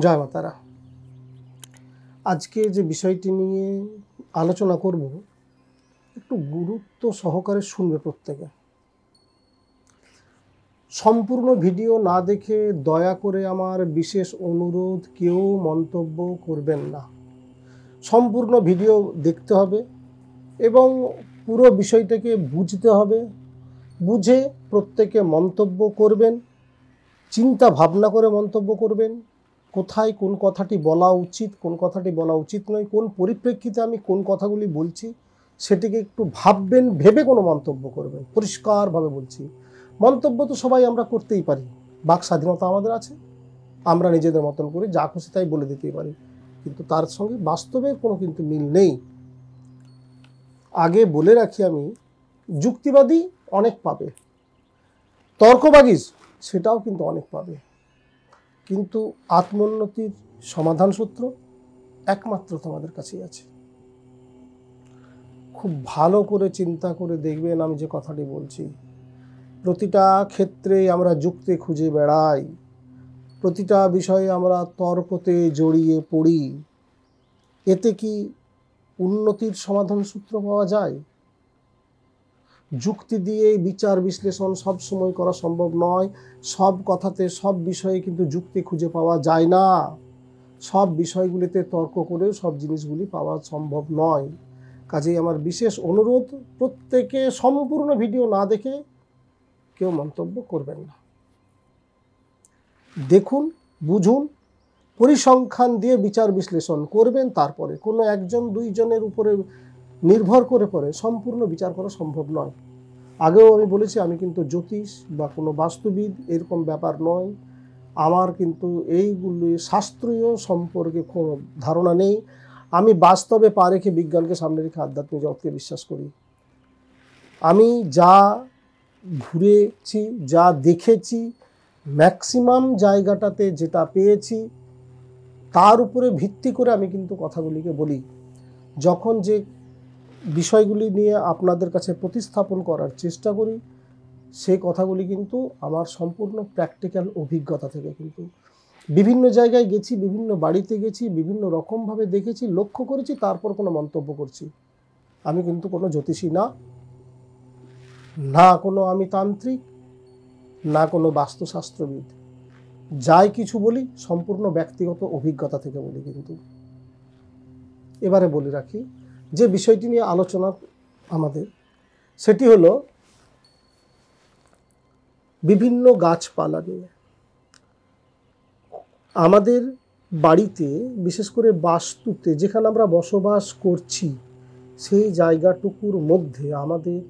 জয় মাতারা। আজকে যে বিষয়টি নিয়ে আলোচনা করব একটু গুরুত্ব সহকারে শুনবে প্রত্যেকে। সম্পূর্ণ ভিডিও না দেখে দয়া করে আমার বিশেষ অনুরোধ, কেউ মন্তব্য করবেন না। সম্পূর্ণ ভিডিও দেখতে হবে এবং পুরো বিষয়টাকে বুঝতে হবে। বুঝে প্রত্যেকে মন্তব্য করবেন, চিন্তা ভাবনা করে মন্তব্য করবেন। কোথায় কোন কথাটি বলা উচিত, কোন কথাটি বলা উচিত নয়, কোন পরিপ্রেক্ষিতে আমি কোন কথাগুলি বলছি সেটিকে একটু ভাববেন, ভেবে কোনো মন্তব্য করবেন। পরিষ্কারভাবে বলছি, মন্তব্য তো সবাই আমরা করতেই পারি, বাক স্বাধীনতা আমাদের আছে, আমরা নিজেদের মতন করে যা খুশি তাই বলে দিতেই পারি, কিন্তু তার সঙ্গে বাস্তবের কোনো কিন্তু মিল নেই। আগে বলে রাখি আমি, যুক্তিবাদী অনেক পাবে, তর্কবাগীজ সেটাও কিন্তু অনেক পাবে, কিন্তু আত্মোন্নতির সমাধান সূত্র একমাত্র তোমাদের কাছেই আছে। খুব ভালো করে চিন্তা করে দেখবেন আমি যে কথাটি বলছি। প্রতিটা ক্ষেত্রে আমরা যুক্তি খুঁজে বেড়াই, প্রতিটা বিষয়ে আমরা তর্কতে জড়িয়ে পড়ি। এতে কি উন্নতির সমাধান সূত্র পাওয়া যায়? যুক্তি দিয়ে বিচার বিশ্লেষণ সব সময় করা সম্ভব নয়। সব কথাতে সব বিষয়ে কিন্তু যুক্তি খুঁজে পাওয়া যায় না। সব বিষয়গুলিতে তর্ক করেও সব জিনিসগুলি পাওয়া সম্ভব নয়। কাজেই আমার বিশেষ অনুরোধ, প্রত্যেকে সম্পূর্ণ ভিডিও না দেখে কেউ মন্তব্য করবেন না। দেখুন, বুঝুন, পরিসংখ্যান দিয়ে বিচার বিশ্লেষণ করবেন। তারপরে কোনো একজন দুইজনের উপরে নির্ভর করে পরে সম্পূর্ণ বিচার করা সম্ভব নয়। আগেও আমি বলেছি, আমি কিন্তু জ্যোতিষ বা কোনো বাস্তুবিদ এরকম ব্যাপার নয়। আমার কিন্তু এইগুলি শাস্ত্রীয় সম্পর্কে কোনো ধারণা নেই। আমি বাস্তবে পা রেখে বিজ্ঞানকে সামনে রেখে আধ্যাত্মিক জগৎকে বিশ্বাস করি। আমি যা ঘুরেছি, যা দেখেছি, ম্যাক্সিমাম জায়গাটাতে যেটা পেয়েছি তার উপরে ভিত্তি করে আমি কিন্তু কথাগুলিকে বলি। যখন যে বিষয়গুলি নিয়ে আপনাদের কাছে প্রতিস্থাপন করার চেষ্টা করি, সেই কথাগুলি কিন্তু আমার সম্পূর্ণ প্র্যাকটিক্যাল অভিজ্ঞতা থেকে। কিন্তু বিভিন্ন জায়গায় গেছি, বিভিন্ন বাড়িতে গেছি, বিভিন্ন রকমভাবে দেখেছি, লক্ষ্য করেছি, তারপর কোনো মন্তব্য করছি। আমি কিন্তু কোনো জ্যোতিষী না, না কোনো আমি তান্ত্রিক, না কোনো বাস্তুশাস্ত্রবিদ। যাই কিছু বলি সম্পূর্ণ ব্যক্তিগত অভিজ্ঞতা থেকে বলি। কিন্তু এবারে বলে রাখি, যে বিষয়টি নিয়ে আলোচনা আমাদের, সেটি হলো বিভিন্ন গাছপালা নিয়ে। আমাদের বাড়িতে, বিশেষ করে বাস্তুতে যেখানে আমরা বসবাস করছি, সেই জায়গাটুকুর মধ্যে আমাদের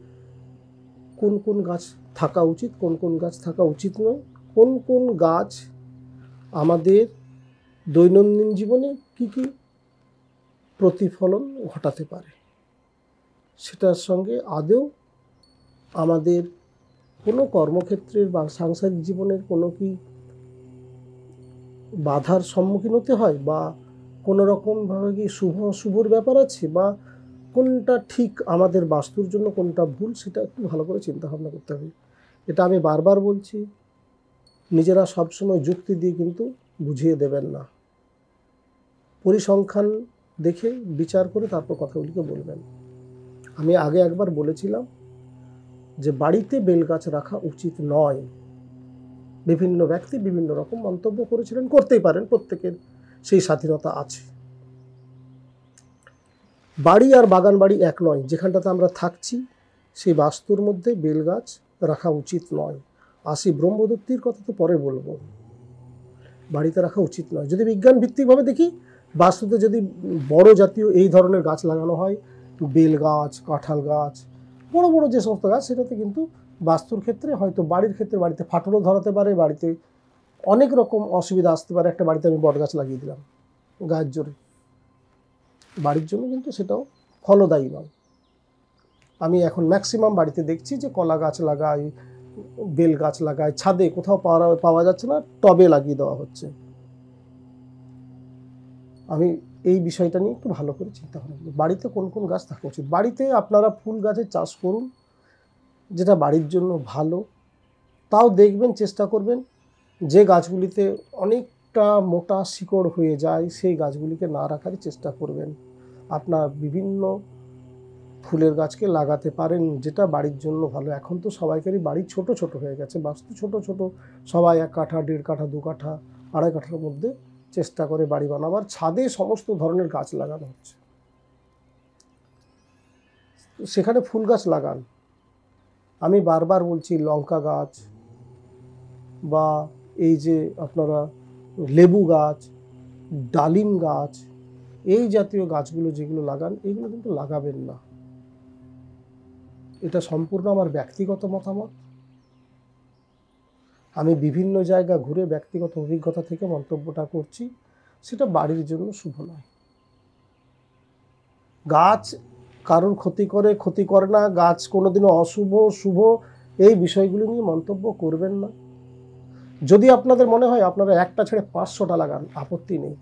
কোন কোন গাছ থাকা উচিত, কোন কোন গাছ থাকা উচিত নয়, কোন কোন গাছ আমাদের দৈনন্দিন জীবনে কি কি প্রতিফলন ঘটাতে পারে, সেটার সঙ্গে আদৌ আমাদের কোনো কর্মক্ষেত্রের বা সাংসারিক জীবনের কোনো কি বাধার সম্মুখীন হতে হয়, বা কোনো রকমভাবে কি শুভ অশুভর ব্যাপার আছে, বা কোনটা ঠিক আমাদের বাস্তুর জন্য, কোনটা ভুল, সেটা একটু ভালো করে চিন্তা ভাবনা করতে হবে। এটা আমি বারবার বলছি, নিজেরা সবসময় যুক্তি দিয়ে কিন্তু বুঝিয়ে দেবেন না। পরিসংখ্যান দেখে বিচার করে তারপর কথাগুলিকে বলবেন। আমি আগে একবার বলেছিলাম যে বাড়িতে বেলগাছ রাখা উচিত নয়। বিভিন্ন ব্যক্তি বিভিন্ন রকম মন্তব্য করেছিলেন, করতেই পারেন, প্রত্যেকের সেই স্বাধীনতা আছে। বাড়ি আর বাগান বাড়ি এক নয়। যেখানটাতে আমরা থাকছি সেই বাস্তুর মধ্যে বেলগাছ রাখা উচিত নয়। আসি ব্রহ্মদত্তির কথা তো পরে বলবো। বাড়িতে রাখা উচিত নয়। যদি বিজ্ঞান ভিত্তিকভাবে দেখি, বাস্তুতে যদি বড় জাতীয় এই ধরনের গাছ লাগানো হয়, বেল গাছ, কাঁঠাল গাছ, বড় বড় যে সমস্ত গাছ, সেটাতে কিন্তু বাস্তুর ক্ষেত্রে হয়তো বাড়ির ক্ষেত্রে বাড়িতে ফাটলও ধরাতে পারে, বাড়িতে অনেক রকম অসুবিধা আসতে পারে। একটা বাড়িতে আমি বট গাছ লাগিয়ে দিলাম গায়ের জোরে, বাড়ির জন্য কিন্তু সেটাও ফলদায়ী নয়। আমি এখন ম্যাক্সিমাম বাড়িতে দেখছি যে কলা গাছ লাগায়, বেল গাছ লাগায়, ছাদে কোথাও পাওয়া যাচ্ছে না, টবে লাগিয়ে দেওয়া হচ্ছে। আমি এই বিষয়টা নিয়ে একটু ভালো করে চিন্তা ভাবনা করি, বাড়িতে কোন কোন গাছ থাকা উচিত। বাড়িতে আপনারা ফুল গাছের চাষ করুন, যেটা বাড়ির জন্য ভালো। তাও দেখবেন, চেষ্টা করবেন যে গাছগুলিতে অনেক অনেকটা মোটা শিকড় হয়ে যায়, সেই গাছগুলিকে না রাখারই চেষ্টা করবেন। আপনার বিভিন্ন ফুলের গাছকে লাগাতে পারেন, যেটা বাড়ির জন্য ভালো। এখন তো সবাইকারই বাড়ি ছোট ছোট হয়ে গেছে, বাস্তু ছোট ছোট, সবাই 1 কাঠা 1.5 কাঠা 2 কাঠা 2.5 কাঠার মধ্যে চেষ্টা করে বাড়ি বানাবার। ছাদে সমস্ত ধরনের গাছ লাগানো হচ্ছে, সেখানে ফুল গাছ লাগান। আমি বারবার বলছি, লঙ্কা গাছ বা এই যে আপনারা লেবু গাছ, ডালিম গাছ, এই জাতীয় গাছগুলো যেগুলো লাগান, এগুলো কিন্তু লাগাবেন না। এটা সম্পূর্ণ আমার ব্যক্তিগত মতামত। আমি বিভিন্ন জায়গা ঘুরে ব্যক্তিগত অভিজ্ঞতা থেকে মন্তব্যটা করছি, সেটা বাড়ির জন্য শুভ নয়। গাছ কারোর ক্ষতি করে না, গাছ কোনোদিনও অশুভ শুভ এই বিষয়গুলি নিয়ে মন্তব্য করবেন না। যদি আপনাদের মনে হয় আপনারা একটা ছেড়ে 500টা লাগান, আপত্তি নেই।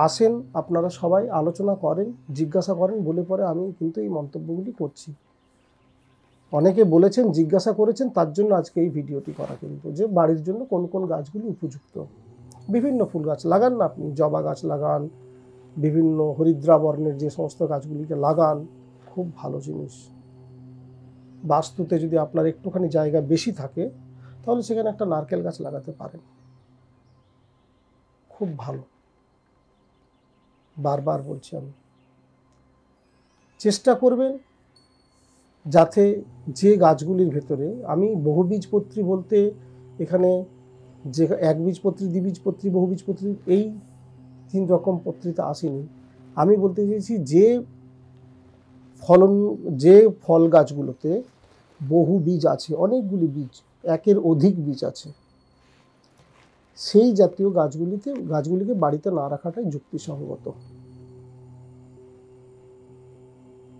আসেন, আপনারা সবাই আলোচনা করেন, জিজ্ঞাসা করেন, বলে পরে আমি কিন্তু এই মন্তব্যগুলি করছি। অনেকে বলেছেন, জিজ্ঞাসা করেছেন, তার জন্য আজকে এই ভিডিওটি করা, কিন্তু যে বাড়ির জন্য কোন কোন গাছগুলি উপযুক্ত। বিভিন্ন ফুল গাছ লাগান না, আপনি জবা গাছ লাগান, বিভিন্ন হরিদ্রা বর্ণের যে সমস্ত গাছগুলিকে লাগান, খুব ভালো জিনিস। বাস্তুতে যদি আপনার একটুখানি জায়গা বেশি থাকে, তাহলে সেখানে একটা নারকেল গাছ লাগাতে পারেন, খুব ভালো। বারবার বলছি, আমি চেষ্টা করবেন যাতে যে গাছগুলির ভেতরে, আমি বহুবীজপত্রী বলতে এখানে যে একবীজপত্রী, দ্বিবীজপত্রী, বহুবীজপত্রী এই 3 রকম পত্রিতে আসেনি। আমি বলতে চাইছি যে ফল গাছগুলোতে বহু বীজ আছে, অনেকগুলি বীজ, একের অধিক বীজ আছে, সেই জাতীয় গাছগুলিকে বাড়িতে না রাখাটাই যুক্তিসঙ্গত।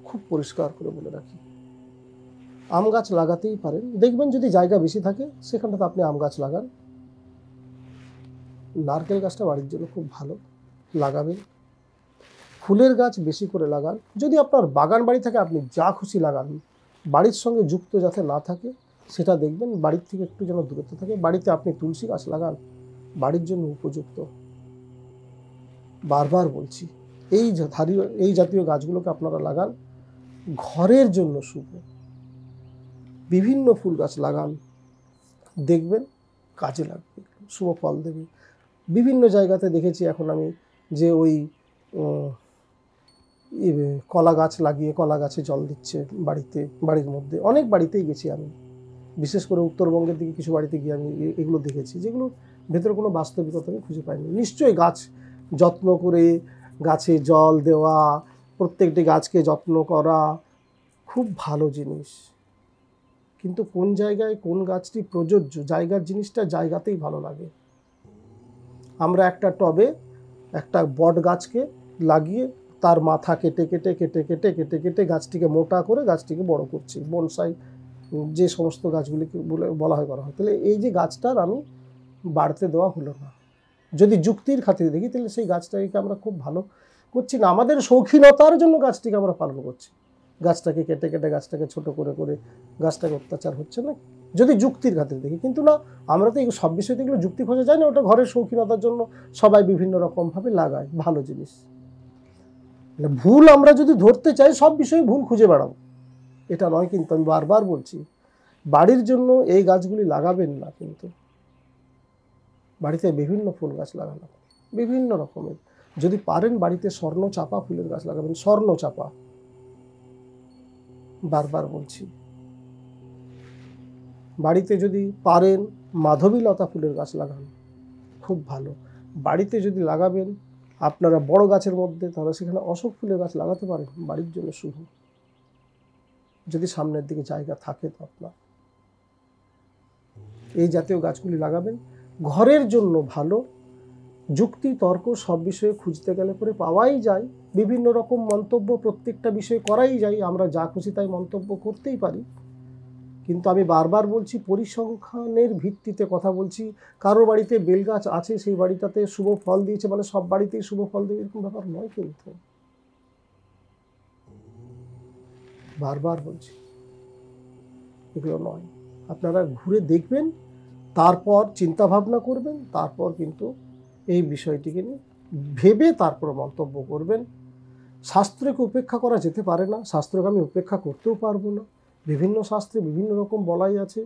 খুব পরিষ্কার করে বলে রাখি, আম গাছ লাগাতেই পারেন, দেখবেন যদি জায়গা বেশি থাকে সেখানটাতে আপনি আম গাছ লাগান। নারকেল গাছটা বাড়ির জন্য খুব ভালো, লাগাবেন। ফুলের গাছ বেশি করে লাগান। যদি আপনার বাগান বাড়ি থাকে, আপনি যা খুশি লাগান, বাড়ির সঙ্গে যুক্ত যাতে না থাকে সেটা দেখবেন, বাড়ির থেকে একটু যেন দূরত্ব থাকে। বাড়িতে আপনি তুলসী গাছ লাগান, বাড়ির জন্য উপযুক্ত। বারবার বলছি, এই জাতীয় গাছগুলোকে আপনারা লাগান, ঘরের জন্য শুভ। বিভিন্ন ফুল গাছ লাগান, দেখবেন কাজে লাগবে, শুভ ফল দেবে। বিভিন্ন জায়গাতে দেখেছি এখন আমি যে ওই কলা গাছ লাগিয়ে কলা গাছে জল দিচ্ছে বাড়ির মধ্যে। অনেক বাড়িতেই গেছি আমি, বিশেষ করে উত্তরবঙ্গের দিকে কিছু বাড়িতে গিয়ে আমি এগুলো দেখেছি, যেগুলো ভেতরে কোনো বাস্তবিকতা আমি খুঁজে পাইনি। নিশ্চয়ই গাছ যত্ন করে, গাছে জল দেওয়া, প্রত্যেকটি গাছকে যত্ন করা খুব ভালো জিনিস, কিন্তু কোন জায়গায় কোন গাছটি প্রযোজ্য, জায়গার জিনিসটা জায়গাতেই ভালো লাগে। আমরা একটা টবে একটা বট গাছকে লাগিয়ে তার মাথা কেটে কেটে কেটে কেটে কেটে কেটে গাছটিকে মোটা করে গাছটিকে বড় করছি, বনসাই যে সমস্ত গাছগুলিকে বলা হয় করা হয়। তাহলে এই যে গাছটার আমি বাড়তে দেওয়া হলো না। যদি যুক্তির খাতিরে দেখি, তাহলে সেই গাছটাকে আমরা খুব ভালো করছি না, আমাদের শৌখিনতার জন্য গাছটিকে আমরা পালন করছি। গাছটাকে কেটে কেটে, গাছটাকে ছোট করে করে গাছটাকে অত্যাচার হচ্ছে না, যদি যুক্তির খাতিরে দেখি। কিন্তু না, আমরা তো এই সব বিষয়তে এগুলো যুক্তি খোঁজা যায় না, ওটা ঘরের শৌখিনতার জন্য সবাই বিভিন্ন রকমভাবে লাগায়, ভালো জিনিস। ভুল আমরা যদি ধরতে চাই, সব বিষয়ে ভুল খুঁজে বেড়াবো, এটা নয়। কিন্তু আমি বারবার বলছি, বাড়ির জন্য এই গাছগুলি লাগাবেন না, কিন্তু বাড়িতে বিভিন্ন ফুল গাছ লাগানো, বিভিন্ন রকমের। যদি পারেন বাড়িতে স্বর্ণচাপা ফুলের গাছ লাগাবেন, স্বর্ণচাপা। বারবার বলছি, বাড়িতে যদি পারেন মাধবীলতা ফুলের গাছ লাগান, খুব ভালো। বাড়িতে যদি লাগাবেন আপনারা বড় গাছের মধ্যে, তাহলে সেখানে অশোক ফুলের গাছ লাগাতে পারেন, বাড়ির জন্য শুভ, যদি সামনের দিকে জায়গা থাকে তো আপনার এই জাতীয় গাছগুলি লাগাবেন, ঘরের জন্য ভালো। যুক্তি তর্ক সব বিষয়ে খুঁজতে গেলে পরে পাওয়াই যায়, বিভিন্ন রকম মন্তব্য প্রত্যেকটা বিষয়ে করাই যায়, আমরা যা খুশি তাই মন্তব্য করতেই পারি। কিন্তু আমি বারবার বলছি, পরিসংখ্যানের ভিত্তিতে কথা বলছি। কারো বাড়িতে বেল গাছ আছে, সেই বাড়িটাতে শুভ ফল দিয়েছে বলে সব বাড়িতেই শুভ ফল দেবে, এরকম ব্যাপার নয়। কিন্তু বারবার বলছি, এগুলো নয়। আপনারা ঘুরে দেখবেন, তারপর চিন্তা ভাবনা করবেন, তারপর কিন্তু এই বিষয়টিকে নিয়ে ভেবে তারপর মন্তব্য করবেন। শাস্ত্রকে উপেক্ষা করা যেতে পারে না, শাস্ত্রকে আমি উপেক্ষা করতেও পারবো না। বিভিন্ন শাস্ত্রে বিভিন্ন রকম বলাই আছে।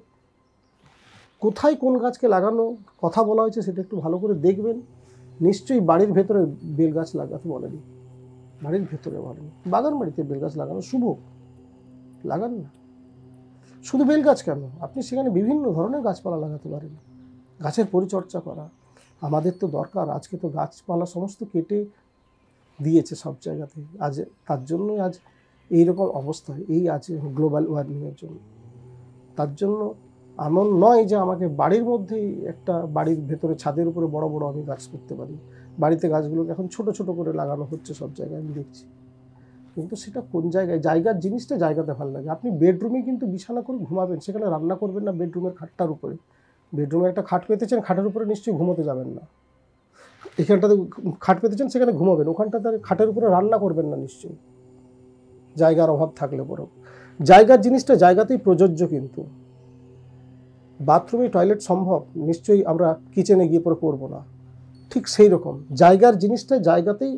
কোথায় কোন গাছকে লাগানো কথা বলা হয়েছে সেটা একটু ভালো করে দেখবেন। নিশ্চয়ই বাড়ির ভেতরে বেল গাছ লাগাতে বলেনি, বাড়ির ভেতরে বলেনি। বাগান বাড়িতে বেল গাছ লাগানো শুভ, লাগান না। শুধু বেল গাছ কেন, আপনি সেখানে বিভিন্ন ধরনের গাছপালা লাগাতে পারেন। গাছের পরিচর্যা করা আমাদের তো দরকার। আজকে তো গাছপালা সমস্ত কেটে দিয়েছে সব জায়গাতে, আজ তার জন্যই আজ এইরকম অবস্থা, এই আছে গ্লোবাল ওয়ার্মিংয়ের জন্য। তার জন্য এমন নয় যে আমাকে বাড়ির মধ্যেই একটা বাড়ির ভেতরে ছাদের উপরে বড় বড় আমি গাছ করতে পারি। বাড়িতে গাছগুলোকে এখন ছোট ছোট করে লাগানো হচ্ছে সব জায়গায়, আমি দেখছি। কিন্তু সেটা কোন জায়গায়, জায়গার জিনিসটা জায়গাতে ভালো লাগে। আপনি বেডরুমে কিন্তু বিছানা করে ঘুমাবেন, সেখানে রান্না করবেন না বেডরুমের খাটটার উপরে। বেডরুমে একটা খাট পেতেছেন, খাটের উপরে নিশ্চয়ই ঘুমোতে যাবেন না। এখানটাতে খাট পেতেছেন, সেখানে ঘুমাবেন, ওখানটাতে খাটের উপরে রান্না করবেন না নিশ্চয়ই, জায়গার অভাব থাকলে পরেও। জায়গার জিনিসটা জায়গাতেই প্রযোজ্য। কিন্তু বাথরুমে টয়লেট সম্ভব, নিশ্চয়ই আমরা কিচেনে গিয়ে পরে করবো না। ঠিক সেই রকম জায়গার জিনিসটা জায়গাতেই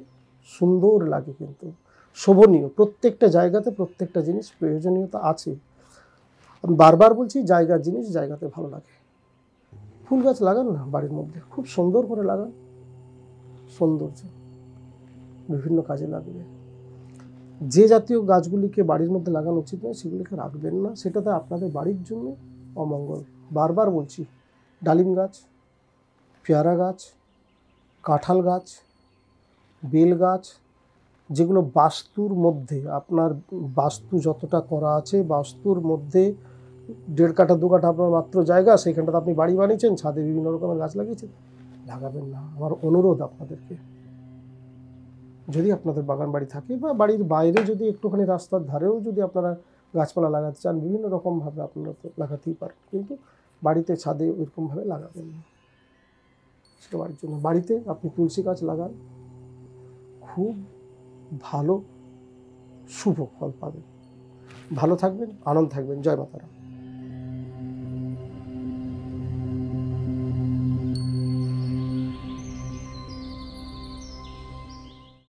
সুন্দর লাগে, কিন্তু শোভনীয়। প্রত্যেকটা জায়গাতে প্রত্যেকটা জিনিস প্রয়োজনীয়তা আছে। আমি বারবার বলছি, জায়গার জিনিস জায়গাতে ভালো লাগে। ফুল গাছ লাগান না বাড়ির মধ্যে, খুব সুন্দর করে লাগান, সৌন্দর্য বিভিন্ন কাজে লাগবে। যে জাতীয় গাছগুলিকে বাড়ির মধ্যে লাগানো উচিত নয় সেগুলিকে রাখবেন না, সেটাতে আপনাদের বাড়ির জন্য অমঙ্গল। বারবার বলছি, ডালিম গাছ, পেয়ারা গাছ, কাঁঠাল গাছ, বেল গাছ, যেগুলো বাস্তুর মধ্যে, আপনার বাস্তু যতটা করা আছে বাস্তুর মধ্যে 1.5 কাঠা 2 কাঠা আপনার মাত্র জায়গা, সেইখানটাতে আপনি বাড়ি বানিয়েছেন, ছাদে বিভিন্ন রকমের গাছ লাগিয়েছেন, লাগাবেন না। আমার অনুরোধ আপনাদেরকে, যদি আপনাদের বাগান বাড়ি থাকে বা বাড়ির বাইরে যদি একটুখানি রাস্তার ধারেও যদি আপনারা গাছপালা লাগাতে চান, বিভিন্ন রকমভাবে আপনারা তো লাগাতেই পারেন, কিন্তু বাড়িতে ছাদে ওইরকমভাবে লাগাবেন না। সেটা বাড়ির জন্য। বাড়িতে আপনি তুলসী গাছ লাগান, খুব ভালো শুভ ফল পাবেন। ভালো থাকবেন, আনন্দ থাকবেন। জয় মাতারা।